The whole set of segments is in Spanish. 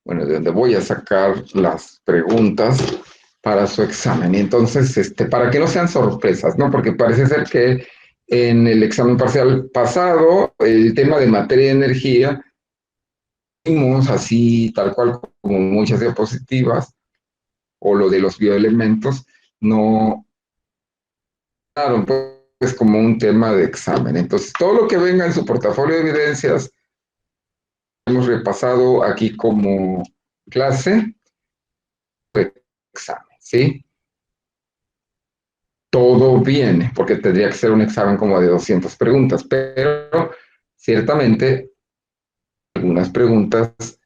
bueno, de donde voy a sacar las preguntas para su examen. Y entonces, para que no sean sorpresas, ¿no? Porque parece ser que en el examen parcial pasado, el tema de materia y energía, vimos así, tal cual como muchas diapositivas, o lo de los bioelementos, no, claro, pues como un tema de examen. Entonces, todo lo que venga en su portafolio de evidencias, hemos repasado aquí como clase, examen, ¿sí? Todo viene, porque tendría que ser un examen como de 200 preguntas, pero ciertamente algunas preguntas,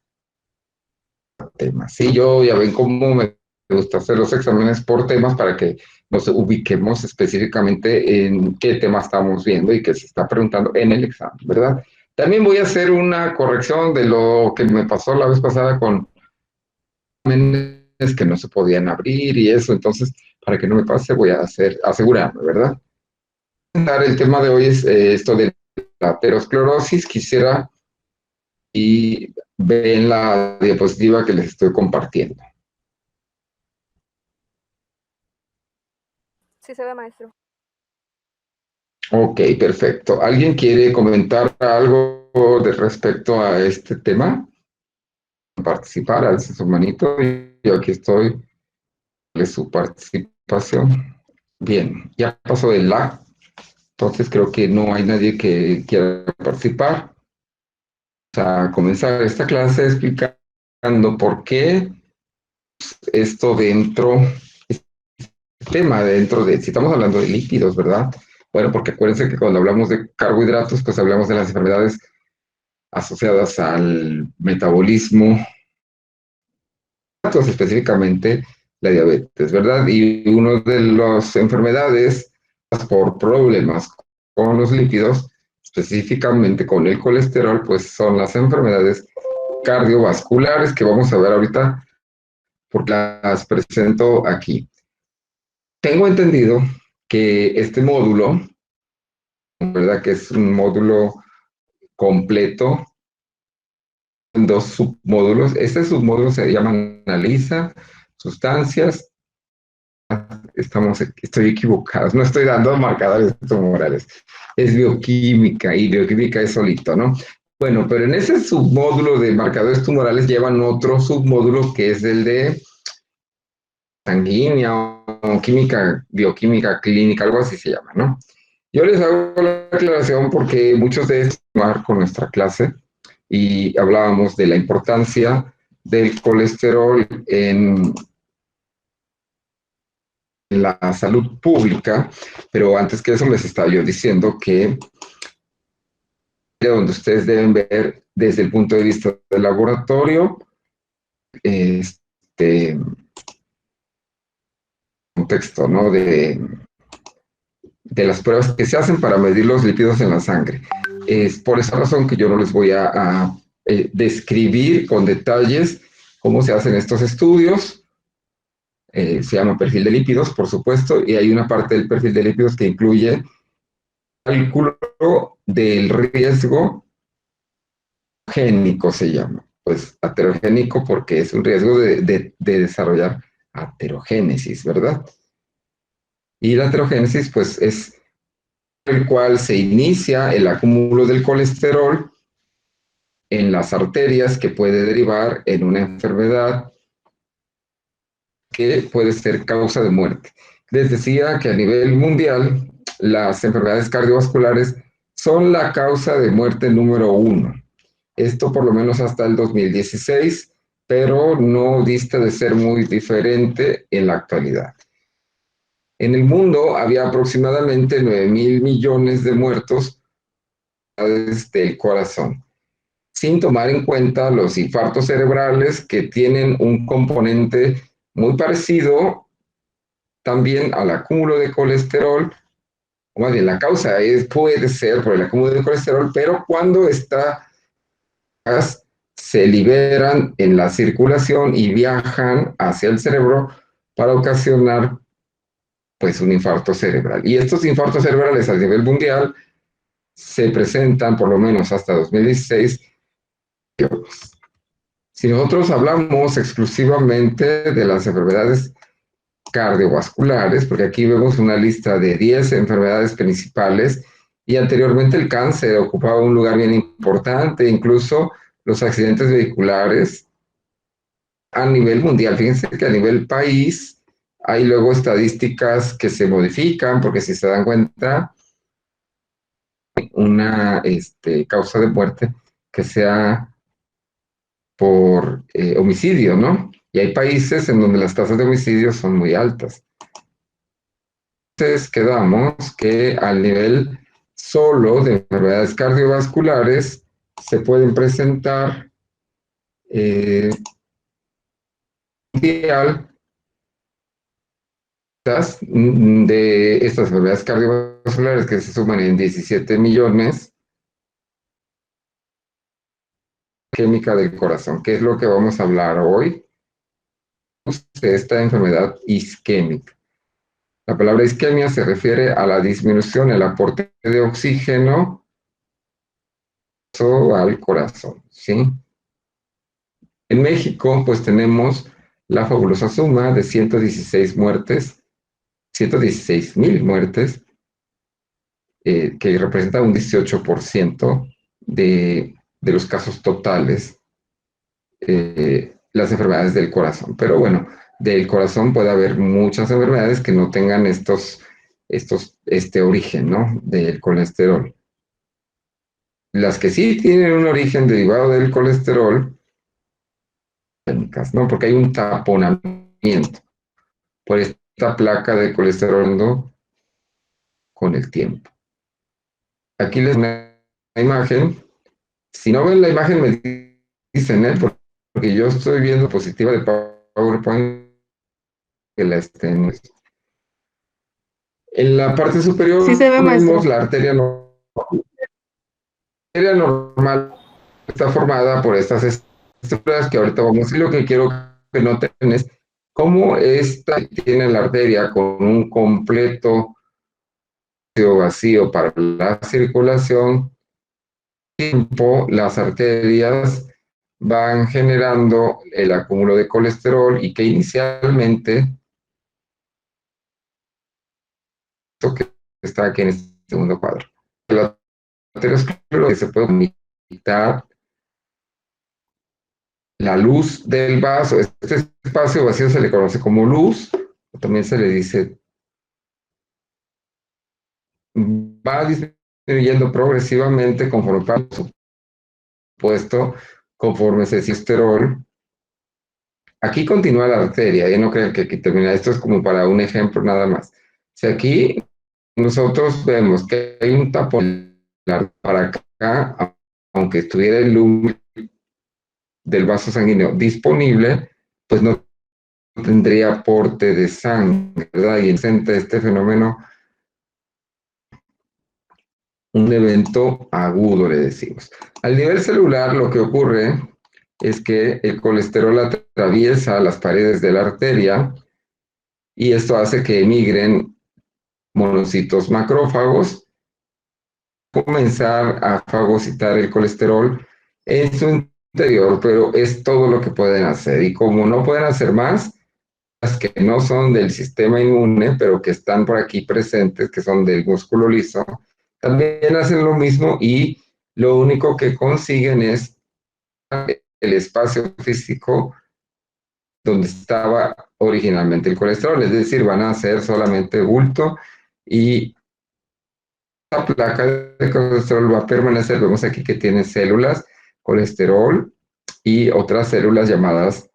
temas. Sí, yo ya ven cómo me gusta hacer los exámenes por temas para que nos ubiquemos específicamente en qué tema estamos viendo y qué se está preguntando en el examen, ¿verdad? También voy a hacer una corrección de lo que me pasó la vez pasada con exámenes que no se podían abrir y eso, entonces, para que no me pase, voy a asegurarme, ¿verdad? El tema de hoy es esto de la aterosclerosis. Quisiera y ven la diapositiva que les estoy compartiendo. Sí se ve, maestro. Ok, perfecto. ¿Alguien quiere comentar algo de respecto a este tema? Participar, alce su manito. Yo aquí estoy de su participación. Bien, ya pasó el la, entonces creo que no hay nadie que quiera participar. Vamos a comenzar esta clase explicando por qué esto dentro, este tema dentro de, si estamos hablando de lípidos, ¿verdad? Bueno, porque acuérdense que cuando hablamos de carbohidratos, pues hablamos de las enfermedades asociadas al metabolismo, específicamente la diabetes, ¿verdad? Y una de las enfermedades por problemas con los lípidos, específicamente con el colesterol, pues son las enfermedades cardiovasculares que vamos a ver ahorita porque las presento aquí. Tengo entendido que este módulo, ¿verdad? Que es un módulo completo, en dos submódulos. Este submódulo se llama Analiza Sustancias. Estoy equivocado, no estoy dando marcadores tumorales. Es bioquímica y bioquímica es solito, ¿no? Bueno, pero en ese submódulo de marcadores tumorales llevan otro submódulo que es el de sanguínea o química, bioquímica clínica, algo así se llama, ¿no? Yo les hago la aclaración porque muchos de estos con nuestra clase y hablábamos de la importancia del colesterol en la salud pública, pero antes que eso les estaba yo diciendo que donde ustedes deben ver desde el punto de vista del laboratorio, este contexto, ¿no? De las pruebas que se hacen para medir los lípidos en la sangre. Es por esa razón que yo no les voy a describir con detalles cómo se hacen estos estudios. Se llama perfil de lípidos, por supuesto, y hay una parte del perfil de lípidos que incluye cálculo del riesgo génico, se llama. Pues aterogénico porque es un riesgo de desarrollar aterogénesis, ¿verdad? Y la aterogénesis, pues es el cual se inicia el acúmulo del colesterol en las arterias que puede derivar en una enfermedad que puede ser causa de muerte. Les decía que a nivel mundial las enfermedades cardiovasculares son la causa de muerte número 1. Esto por lo menos hasta el 2016, pero no dista de ser muy diferente en la actualidad. En el mundo había aproximadamente 9.000 millones de muertos del corazón, sin tomar en cuenta los infartos cerebrales que tienen un componente muy parecido también al acúmulo de colesterol, o más bien la causa puede ser por el acúmulo de colesterol, pero cuando estas se liberan en la circulación y viajan hacia el cerebro para ocasionar pues un infarto cerebral. Y estos infartos cerebrales a nivel mundial se presentan por lo menos hasta 2016. Si nosotros hablamos exclusivamente de las enfermedades cardiovasculares, porque aquí vemos una lista de 10 enfermedades principales y anteriormente el cáncer ocupaba un lugar bien importante, incluso los accidentes vehiculares a nivel mundial. Fíjense que a nivel país hay luego estadísticas que se modifican, porque si se dan cuenta, una causa de muerte que sea por homicidio, ¿no? Y hay países en donde las tasas de homicidio son muy altas. Entonces quedamos que al nivel solo de enfermedades cardiovasculares se pueden presentar mundial de estas enfermedades cardiovasculares que se suman en 17 millones química del corazón, que es lo que vamos a hablar hoy, de esta enfermedad isquémica. La palabra isquemia se refiere a la disminución en el aporte de oxígeno al corazón, ¿sí? En México, pues tenemos la fabulosa suma de 116 muertes, 116,000 muertes, que representa un 18% de los casos totales, las enfermedades del corazón. Pero bueno, del corazón puede haber muchas enfermedades que no tengan este origen, ¿no? Del colesterol. Las que sí tienen un origen derivado del colesterol, ¿no? Porque hay un taponamiento por esta placa de colesterol con el tiempo. Aquí les una imagen. Si no ven la imagen, me dicen, porque yo estoy viendo positiva de PowerPoint que la estén. En la parte Sí superior se ve, vemos maestro. la arteria normal. La arteria normal está formada por estas estructuras que ahorita vamos a ver. Lo que quiero que noten es cómo esta tiene la arteria con un completo vacío para la circulación. Tiempo, las arterias van generando el acúmulo de colesterol y que inicialmente, esto que está aquí en este segundo cuadro, la arteriosclerosis que se puede limitar la luz del vaso. Este espacio vacío se le conoce como luz, o también se le dice, va disminuyendo progresivamente conforme pasa, por supuesto, conforme se colesterol. Aquí continúa la arteria, y no creo que aquí termina. Esto es como para un ejemplo nada más. Si aquí nosotros vemos que hay un tapón para acá, aunque estuviera el luz del vaso sanguíneo disponible, pues no tendría aporte de sangre, ¿verdad? Y presenta este fenómeno, un evento agudo, le decimos. Al nivel celular, lo que ocurre es que el colesterol atraviesa las paredes de la arteria y esto hace que emigren monocitos macrófagos, comenzar a fagocitar el colesterol en su interior, pero es todo lo que pueden hacer. Y como no pueden hacer más, las que no son del sistema inmune, pero que están por aquí presentes, que son del músculo liso, también hacen lo mismo y lo único que consiguen es el espacio físico donde estaba originalmente el colesterol, es decir, van a hacer solamente bulto y la placa de colesterol va a permanecer. Vemos aquí que tiene células, colesterol y otras células llamadas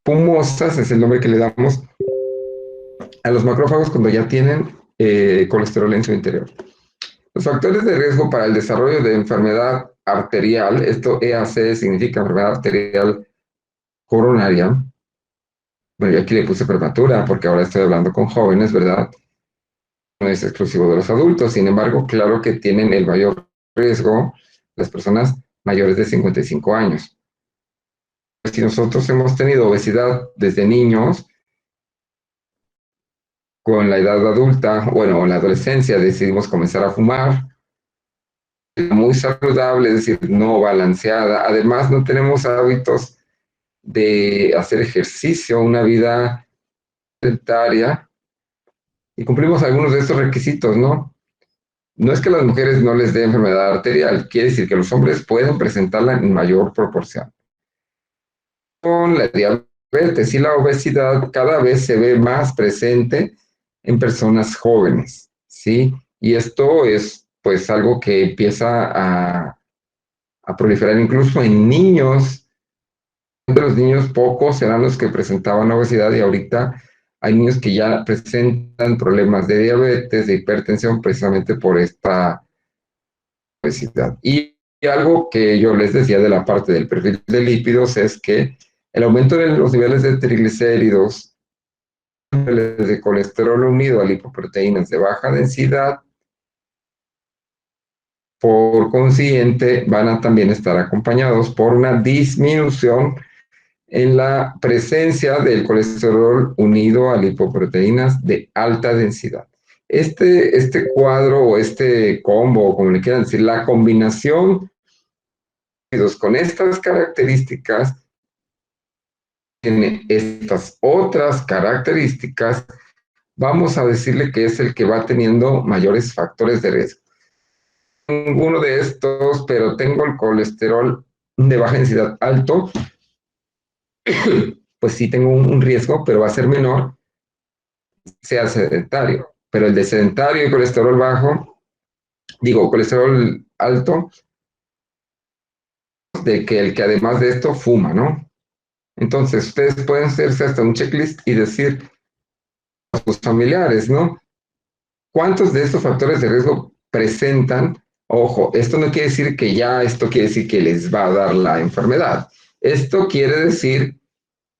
pumosas, es el nombre que le damos a los macrófagos cuando ya tienen colesterol en su interior. Los factores de riesgo para el desarrollo de enfermedad arterial, esto EAC significa enfermedad arterial coronaria. Bueno, yo aquí le puse prematura porque ahora estoy hablando con jóvenes, ¿verdad? No es exclusivo de los adultos, sin embargo, claro que tienen el mayor riesgo las personas mayores de 55 años. Si nosotros hemos tenido obesidad desde niños, con la edad adulta, bueno, en la adolescencia decidimos comenzar a fumar, muy saludable, es decir, no balanceada. Además, no tenemos hábitos de hacer ejercicio, una vida sedentaria, y cumplimos algunos de estos requisitos, ¿no? No es que a las mujeres no les dé enfermedad arterial, quiere decir que los hombres pueden presentarla en mayor proporción. Con la diabetes y la obesidad cada vez se ve más presente en personas jóvenes, ¿sí? Y esto es pues algo que empieza a proliferar incluso en niños. De los niños pocos eran los que presentaban obesidad y ahorita hay niños que ya presentan problemas de diabetes, de hipertensión, precisamente por esta obesidad. Y algo que yo les decía de la parte del perfil de lípidos es que el aumento de los niveles de triglicéridos, niveles de colesterol unido a lipoproteínas de baja densidad, por consiguiente, van a también estar acompañados por una disminución en la presencia del colesterol unido a lipoproteínas de alta densidad. Este cuadro o este combo, como le quieran decir, la combinación con estas características tiene estas otras características, vamos a decirle que es el que va teniendo mayores factores de riesgo. Ninguno de estos, pero tengo el colesterol de baja densidad alto, pues sí tengo un riesgo, pero va a ser menor, sea sedentario. Pero el de sedentario y colesterol bajo, digo, colesterol alto, de que el que además de esto fuma, ¿no? Entonces, ustedes pueden hacerse hasta un checklist y decir a sus familiares, ¿no? ¿Cuántos de estos factores de riesgo presentan? Ojo, esto no quiere decir que ya, esto quiere decir que les va a dar la enfermedad. Esto quiere decir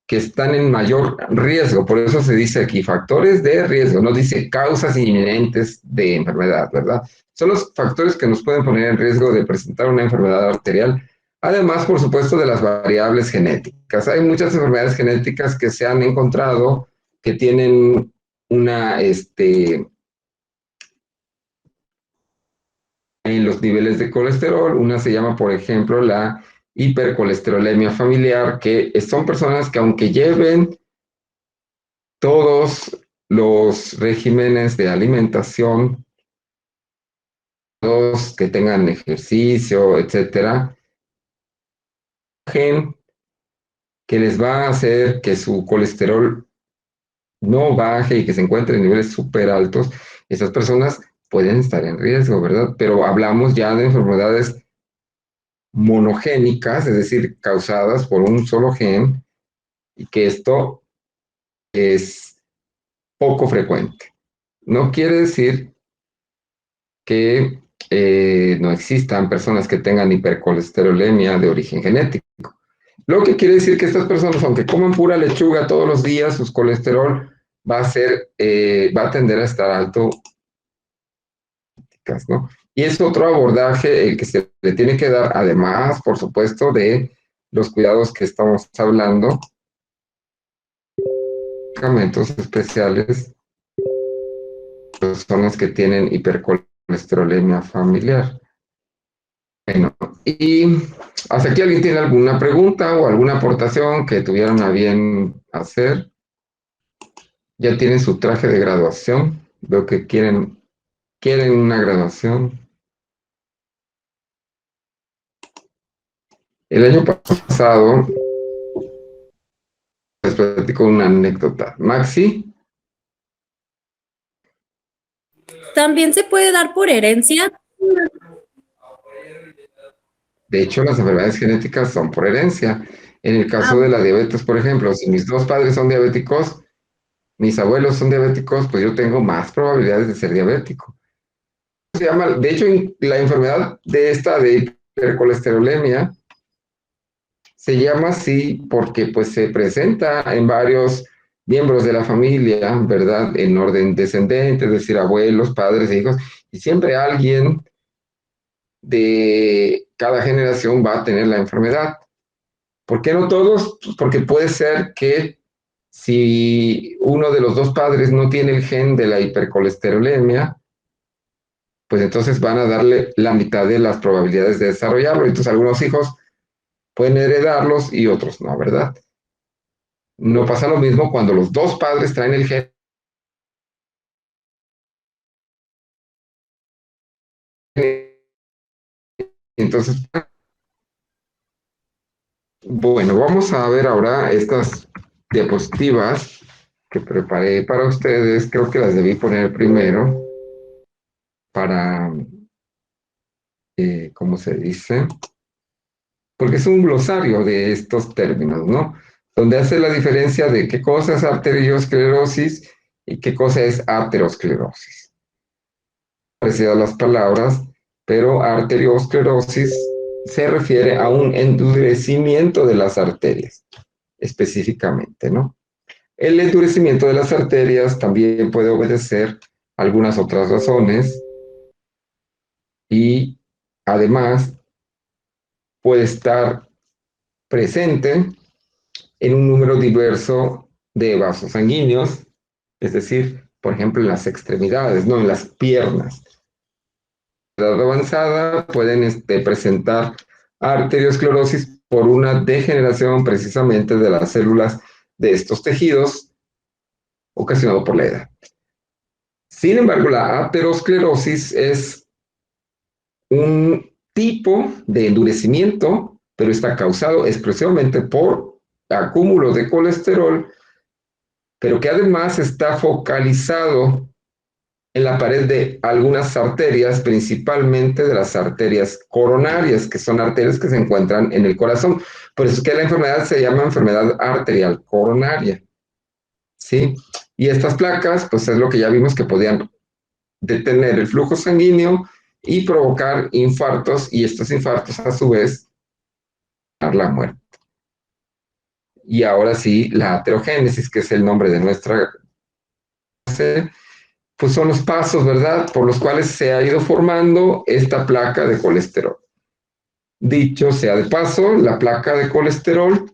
que están en mayor riesgo, por eso se dice aquí factores de riesgo, no dice causas inminentes de enfermedad, ¿verdad? Son los factores que nos pueden poner en riesgo de presentar una enfermedad arterial, además, por supuesto, de las variables genéticas. Hay muchas enfermedades genéticas que se han encontrado que tienen una, en los niveles de colesterol. Una se llama, por ejemplo, la hipercolesterolemia familiar, que son personas que aunque lleven todos los regímenes de alimentación, todos que tengan ejercicio, etcétera, gen que les va a hacer que su colesterol no baje y que se encuentre en niveles súper altos, esas personas pueden estar en riesgo, ¿verdad? Pero hablamos ya de enfermedades monogénicas, es decir, causadas por un solo gen, y que esto es poco frecuente. No quiere decir que no existan personas que tengan hipercolesterolemia de origen genético. Lo que quiere decir que estas personas, aunque coman pura lechuga todos los días, su colesterol va a tender a estar alto, ¿no? Y es otro abordaje el que se le tiene que dar, además, por supuesto, de los cuidados que estamos hablando, medicamentos especiales, personas que tienen hipercolesterolemia familiar. Bueno, y hasta aquí alguien tiene alguna pregunta o alguna aportación que tuvieran a bien hacer. Ya tienen su traje de graduación. Veo que quieren una graduación. El año pasado, les platico una anécdota. Maxi, También se puede dar por herencia. de hecho, las enfermedades genéticas son por herencia. En el caso de Ah, la diabetes, por ejemplo, si mis dos padres son diabéticos, mis abuelos son diabéticos, pues yo tengo más probabilidades de ser diabético. Se llama, de hecho, la enfermedad de esta de hipercolesterolemia se llama así porque pues se presenta en varios miembros de la familia, ¿verdad? En orden descendente, es decir, abuelos, padres e hijos, y siempre alguien de cada generación va a tener la enfermedad. ¿Por qué no todos? Pues porque puede ser que si uno de los dos padres no tiene el gen de la hipercolesterolemia, pues entonces van a darle la mitad de las probabilidades de desarrollarlo. Entonces algunos hijos pueden heredarlos y otros no, ¿verdad? No pasa lo mismo cuando los dos padres traen el gen. Entonces, bueno, vamos a ver ahora estas diapositivas que preparé para ustedes. Creo que las debí poner primero para, ¿cómo se dice? Porque es un glosario de estos términos, ¿no? Donde hace la diferencia de qué cosa es arteriosclerosis y qué cosa es aterosclerosis. Parecidas las palabras, pero arteriosclerosis se refiere a un endurecimiento de las arterias, específicamente, ¿no? El endurecimiento de las arterias también puede obedecer a algunas otras razones y además puede estar presente en un número diverso de vasos sanguíneos, es decir, por ejemplo, en las extremidades, no en las piernas. En edad avanzada pueden presentar arteriosclerosis por una degeneración precisamente de las células de estos tejidos ocasionado por la edad. Sin embargo, la aterosclerosis es un tipo de endurecimiento, pero está causado exclusivamente por acúmulo de colesterol, pero que además está focalizado en la pared de algunas arterias, principalmente de las arterias coronarias, que son arterias que se encuentran en el corazón. Por eso es que la enfermedad se llama enfermedad arterial coronaria, ¿sí? Y estas placas, pues es lo que ya vimos que podían detener el flujo sanguíneo y provocar infartos, y estos infartos a su vez dar la muerte. Y ahora sí, la aterogénesis, que es el nombre de nuestra clase, pues son los pasos, ¿verdad?, por los cuales se ha ido formando esta placa de colesterol. Dicho sea de paso, la placa de colesterol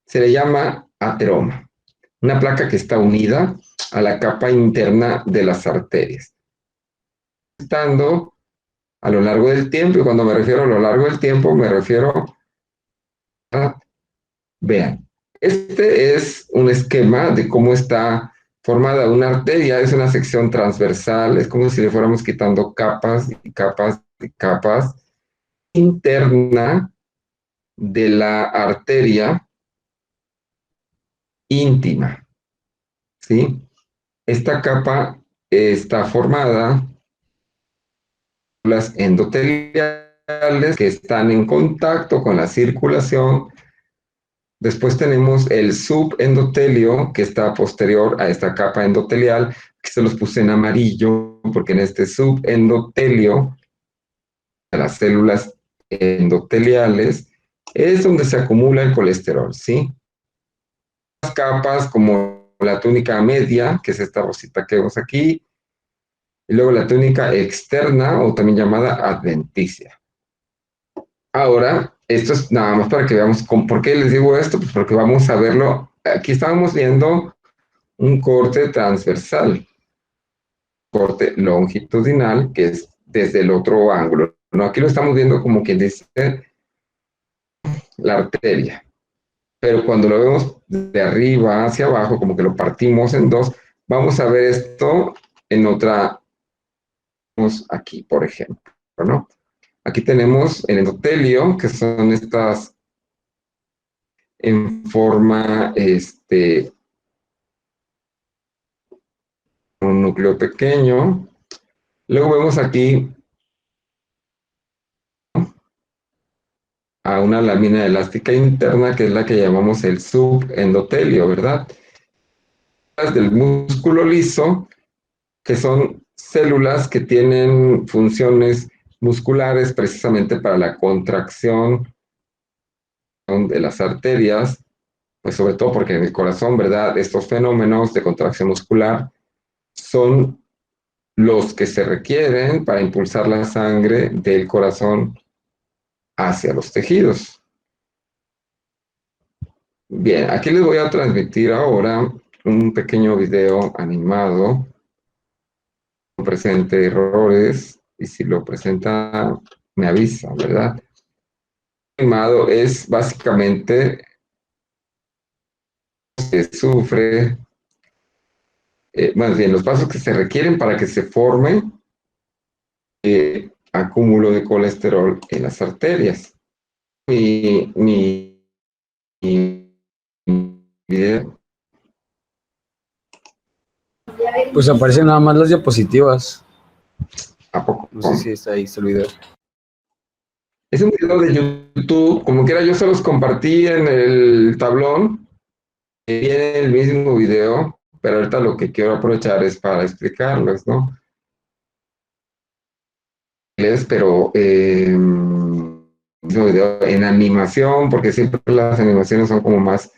se le llama ateroma, una placa que está unida a la capa interna de las arterias. Estando a lo largo del tiempo, y cuando me refiero a lo largo del tiempo, me refiero a, vean, este es un esquema de cómo está formada una arteria, es una sección transversal, es como si le fuéramos quitando capas y capas y capas interna de la arteria íntima, ¿sí? Esta capa está formada por las endoteliales que están en contacto con la circulación. Después tenemos el subendotelio, que está posterior a esta capa endotelial, que se los puse en amarillo, porque en este subendotelio, las células endoteliales, es donde se acumula el colesterol, ¿sí? Las capas como la túnica media, que es esta rosita que vemos aquí, y luego la túnica externa, o también llamada adventicia. Ahora, esto es nada más para que veamos por qué les digo esto, pues porque vamos a verlo. Aquí estábamos viendo un corte transversal, corte longitudinal, que es desde el otro ángulo. No, aquí lo estamos viendo como quien dice la arteria, pero cuando lo vemos de arriba hacia abajo, como que lo partimos en dos, vamos a ver esto en otra, aquí, por ejemplo, ¿no? Aquí tenemos el endotelio, que son estas en forma, un núcleo pequeño. Luego vemos aquí a una lámina elástica interna, que es la que llamamos el subendotelio, ¿verdad? Del músculo liso, que son células que tienen funciones musculares precisamente para la contracción de las arterias, pues sobre todo porque en el corazón, ¿verdad?, estos fenómenos de contracción muscular son los que se requieren para impulsar la sangre del corazón hacia los tejidos. Bien, aquí les voy a transmitir ahora un pequeño video animado presente errores, y si lo presenta, me avisa, ¿verdad? Animado es básicamente que sufre, más bien, los pasos que se requieren para que se forme acúmulo de colesterol en las arterias. Mi video. Pues aparecen nada más las diapositivas. ¿A poco? No sé si está ahí el video. Es un video de YouTube, como quiera yo se los compartí en el tablón, viene el mismo video, pero ahorita lo que quiero aprovechar es para explicarles, ¿no? Pero mismo video en animación, porque siempre las animaciones son como más...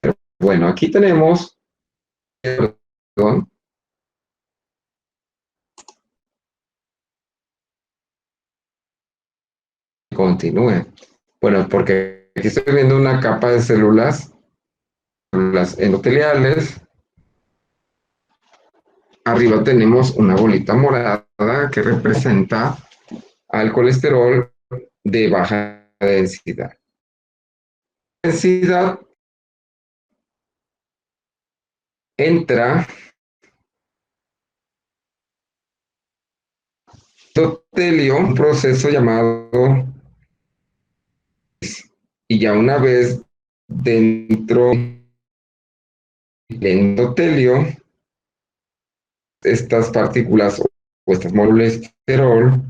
Pero bueno, aquí tenemos... Perdón. Continúe. Bueno, porque aquí estoy viendo una capa de células endoteliales. Arriba tenemos una bolita morada que representa al colesterol de baja densidad. Densidad entra endotelio, un proceso llamado, y ya una vez dentro del endotelio, estas partículas o estas moléculas de colesterol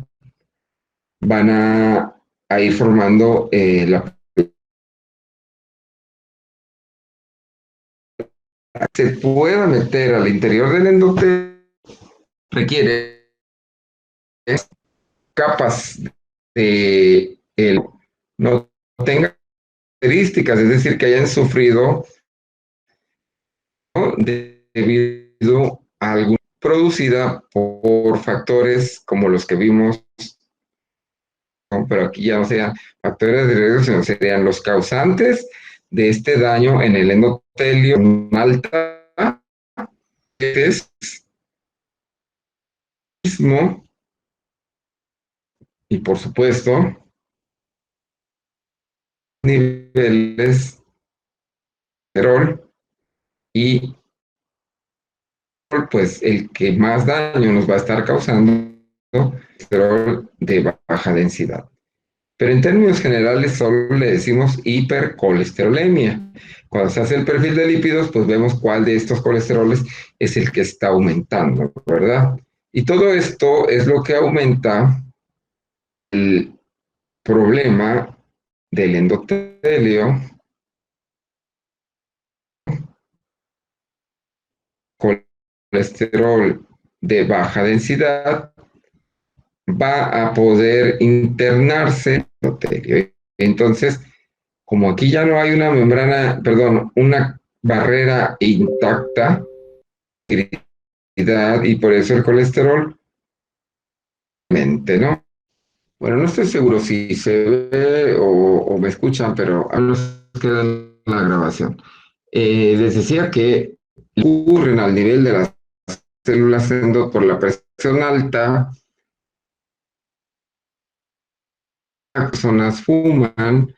van a ir formando se pueda meter al interior del endotelio, requiere capas de no tengan características, es decir, que hayan sufrido, ¿no?, debido a alguna producida por factores como los que vimos, ¿no? Pero aquí ya no serían factores de riesgo, sino serían los causantes de este daño en el endotelio alta, que es mismo, y por supuesto niveles de colesterol, y pues el que más daño nos va a estar causando colesterol de baja densidad. Pero en términos generales solo le decimos hipercolesterolemia. Cuando se hace el perfil de lípidos, pues vemos cuál de estos colesteroles es el que está aumentando, ¿verdad? Y todo esto es lo que aumenta el problema del endotelio, colesterol de baja densidad, va a poder internarse en el endotelio. Entonces, como aquí ya no hay una membrana, perdón, una barrera intacta, y por eso el colesterol, ¿no? Bueno, no estoy seguro si se ve o me escuchan, pero a nos queda la grabación. Les decía que ocurren al nivel de las células por la presión alta, las personas fuman,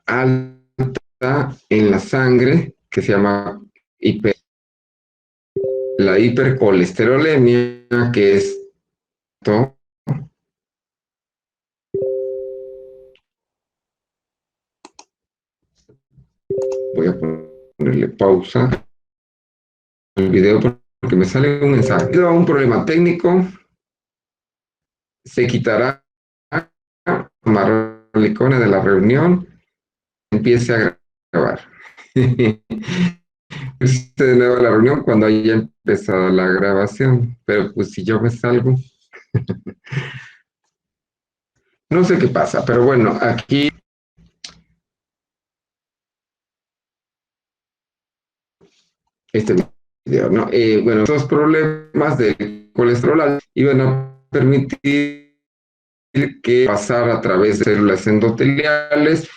alta en la sangre, que se llama la hipercolesterolemia, que es esto. Voy a ponerle pausa al video porque me sale un mensaje. Debido a un problema técnico, se quitará el icono de la reunión, empiece a grabar. Empiece de nuevo la reunión cuando haya empezado la grabación, pero pues si yo me salgo, no sé qué pasa, pero bueno, aquí este video, ¿no? Bueno, estos problemas del colesterol alto iban a permitir que pasara a través de células endoteliales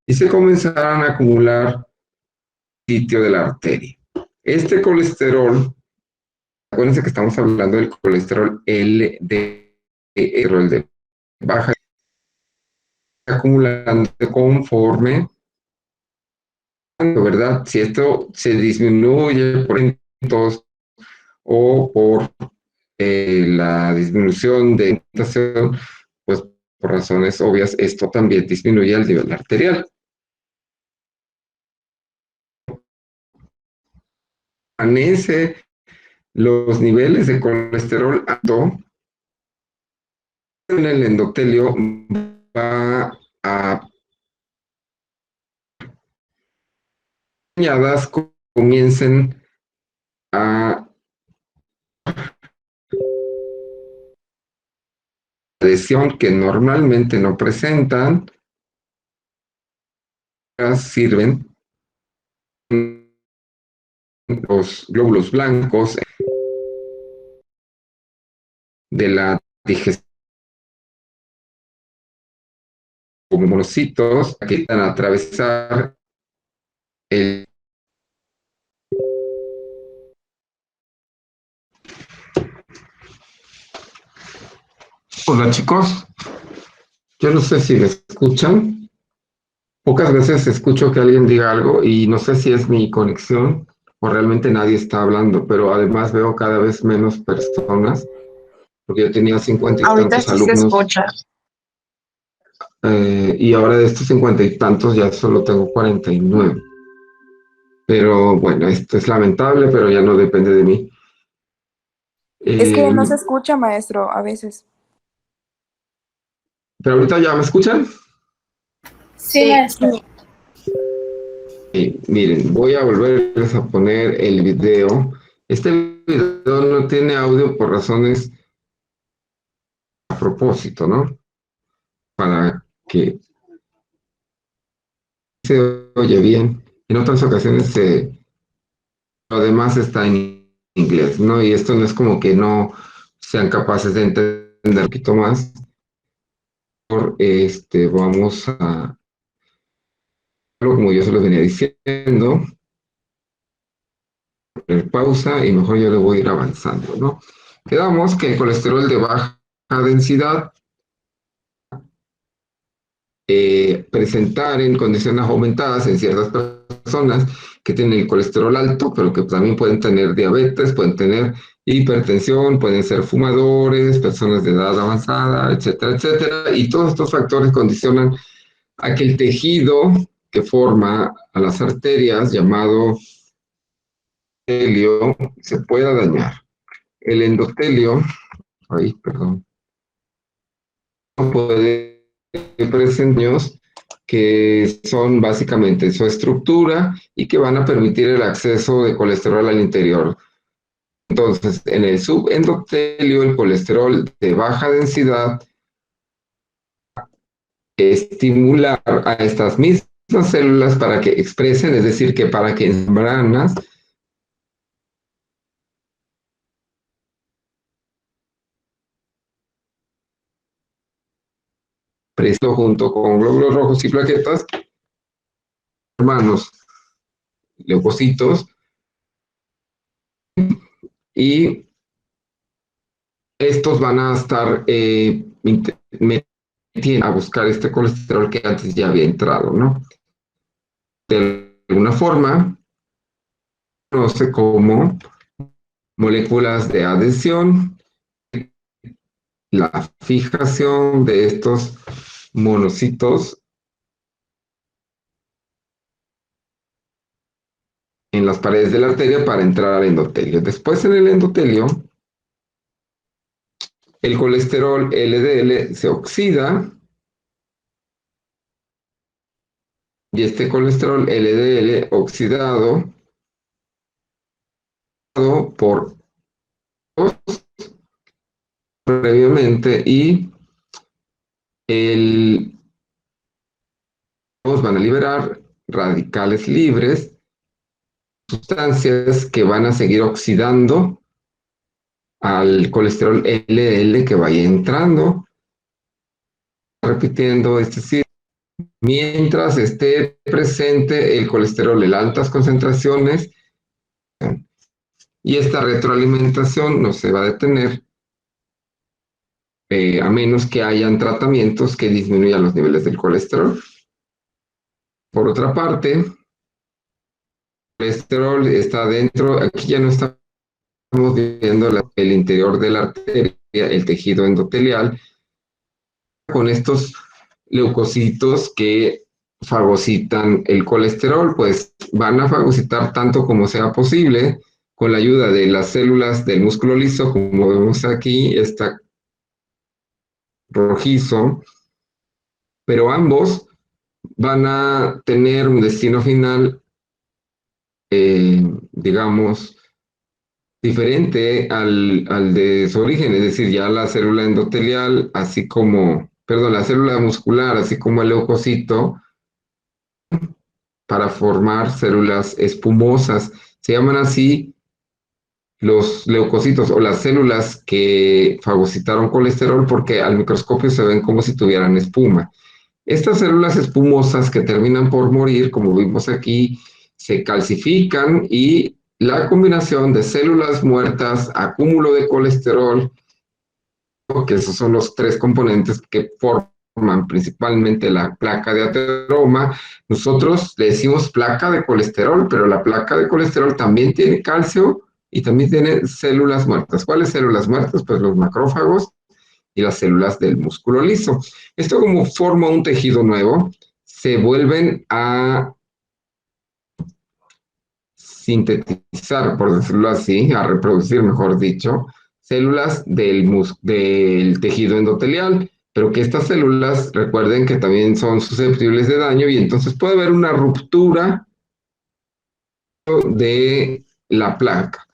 y se comenzaran a acumular sitio de la arteria. Este colesterol acuérdense que estamos hablando del colesterol LDL, de baja, acumulando conforme, ¿verdad? Si esto se disminuye por eventos o por la disminución de alimentación, pues por razones obvias, esto también disminuye el nivel arterial. Permanece los niveles de colesterol alto en el endotelio, va a añadas comiencen a adhesión que normalmente no presentan, sirven los glóbulos blancos de la digestión como monocitos que van a atravesar el... Hola chicos, yo no sé si me escuchan. Pocas veces escucho que alguien diga algo y no sé si es mi conexión o realmente nadie está hablando, pero además veo cada vez menos personas, porque yo tenía 50 y Ahorita tantos sí se alumnos escucha. y ahora de estos 50 y tantos ya solo tengo 49. Pero bueno, esto es lamentable, pero ya no depende de mí. Es que no se Eh, escucha, maestro, a veces. pero ahorita ya me escuchan. Sí, maestro. Miren, voy a volverles a poner el video. Este video no tiene audio por razones a propósito, ¿no? Para que se oye bien. En otras ocasiones lo demás está en inglés, ¿no? Y esto no es como que no sean capaces de entender un poquito más. Vamos a, como yo se lo venía diciendo, poner pausa y mejor yo le voy a ir avanzando, ¿no? Quedamos que el colesterol de baja densidad presentar en condiciones aumentadas en ciertas personas que tienen el colesterol alto, pero que también pueden tener diabetes, pueden tener hipertensión, pueden ser fumadores, personas de edad avanzada, etcétera, etcétera. Y todos estos factores condicionan a que el tejido que forma a las arterias, llamado endotelio, se pueda dañar. El endotelio, ay, perdón, puede presentar que son básicamente su estructura y que van a permitir el acceso de colesterol al interior. Entonces, en el subendotelio, el colesterol de baja densidad estimular a estas mismas células para que expresen, es decir, que para que en membranas presto junto con glóbulos rojos y plaquetas, hermanos leucocitos, y estos van a estar metiendo a buscar este colesterol que antes ya había entrado, ¿no? De alguna forma, no sé cómo, moléculas de adhesión, la fijación de estos monocitos en las paredes de la arteria para entrar al endotelio. Después en el endotelio, el colesterol LDL se oxida y este colesterol LDL oxidado por previamente y van a liberar radicales libres, sustancias que van a seguir oxidando al colesterol LDL que vaya entrando, repitiendo este ciclo. Mientras esté presente el colesterol en altas concentraciones, y esta retroalimentación no se va a detener a menos que hayan tratamientos que disminuyan los niveles del colesterol. Por otra parte, el colesterol está dentro, aquí ya no estamos viendo el interior de la arteria, el tejido endotelial, con estos leucocitos que fagocitan el colesterol, pues van a fagocitar tanto como sea posible con la ayuda de las células del músculo liso, como vemos aquí, está rojizo, pero ambos van a tener un destino final, digamos, diferente al de su origen, es decir, ya la célula endotelial, así como, perdón, la célula muscular, así como el leucocito, para formar células espumosas. Se llaman así los leucocitos o las células que fagocitaron colesterol porque al microscopio se ven como si tuvieran espuma. Estas células espumosas que terminan por morir, como vimos aquí, se calcifican y la combinación de células muertas, acúmulo de colesterol, que esos son los tres componentes que forman principalmente la placa de ateroma. Nosotros le decimos placa de colesterol, pero la placa de colesterol también tiene calcio y también tiene células muertas. ¿Cuáles células muertas? Pues los macrófagos y las células del músculo liso. Esto como forma un tejido nuevo, se vuelven a sintetizar, por decirlo así, a reproducir, mejor dicho, células del tejido endotelial, pero que estas células, recuerden que también son susceptibles de daño y entonces puede haber una ruptura de la placa.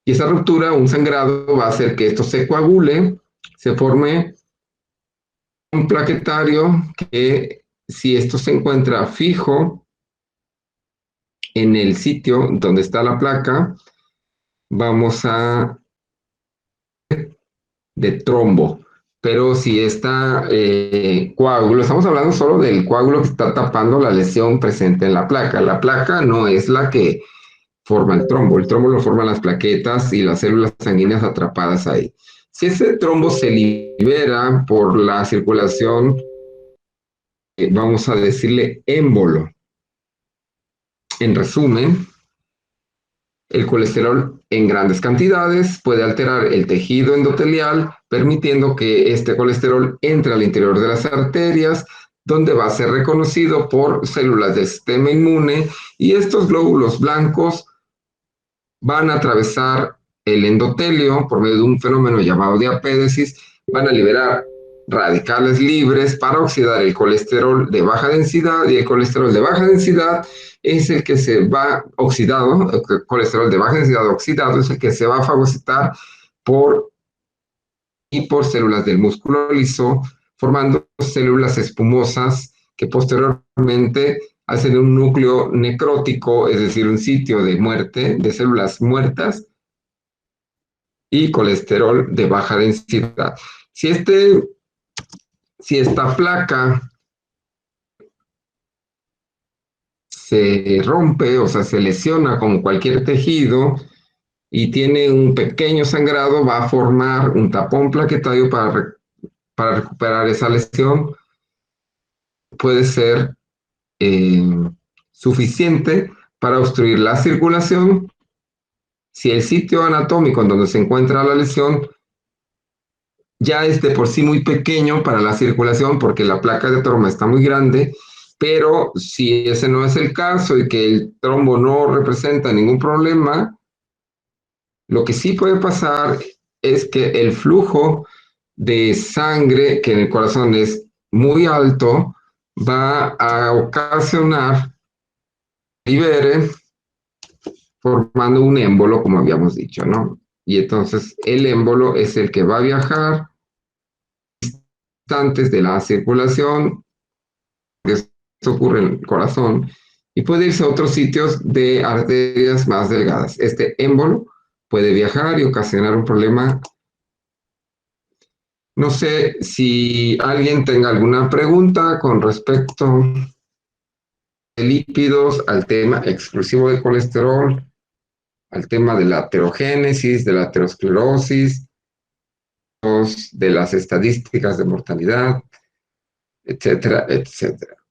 Y esa ruptura, un sangrado, va a hacer que esto se coagule, se forme un plaquetario que, si esto se encuentra fijo en el sitio donde está la placa, vamos a de trombo. Pero si está coágulo, estamos hablando solo del coágulo que está tapando la lesión presente en la placa. La placa no es la que forma el trombo lo forman las plaquetas y las células sanguíneas atrapadas ahí. Si ese trombo se libera por la circulación, vamos a decirle émbolo. En resumen, el colesterol en grandes cantidades puede alterar el tejido endotelial, permitiendo que este colesterol entre al interior de las arterias, donde va a ser reconocido por células del sistema inmune y estos glóbulos blancos van a atravesar el endotelio por medio de un fenómeno llamado diapédesis, van a liberar radicales libres para oxidar el colesterol de baja densidad y el colesterol de baja densidad es el que se va oxidado, el colesterol de baja densidad oxidado es el que se va a fagocitar por células del músculo liso, formando células espumosas que posteriormente hacen un núcleo necrótico, es decir, un sitio de muerte de células muertas y colesterol de baja densidad. Si esta placa se rompe, o sea, se lesiona como cualquier tejido y tiene un pequeño sangrado, va a formar un tapón plaquetario para recuperar esa lesión. Puede ser suficiente para obstruir la circulación. Si el sitio anatómico en donde se encuentra la lesión ya es de por sí muy pequeño para la circulación porque la placa de trombo está muy grande, pero si ese no es el caso y que el trombo no representa ningún problema, lo que sí puede pasar es que el flujo de sangre que en el corazón es muy alto va a ocasionar libere formando un émbolo, como habíamos dicho, ¿no? Y entonces el émbolo es el que va a viajar distantes de la circulación, que esto ocurre en el corazón, y puede irse a otros sitios de arterias más delgadas. Este émbolo puede viajar y ocasionar un problema. No sé si alguien tenga alguna pregunta con respecto de lípidos al tema exclusivo de colesterol al tema de la aterogénesis, de la aterosclerosis, de las estadísticas de mortalidad, etcétera, etcétera.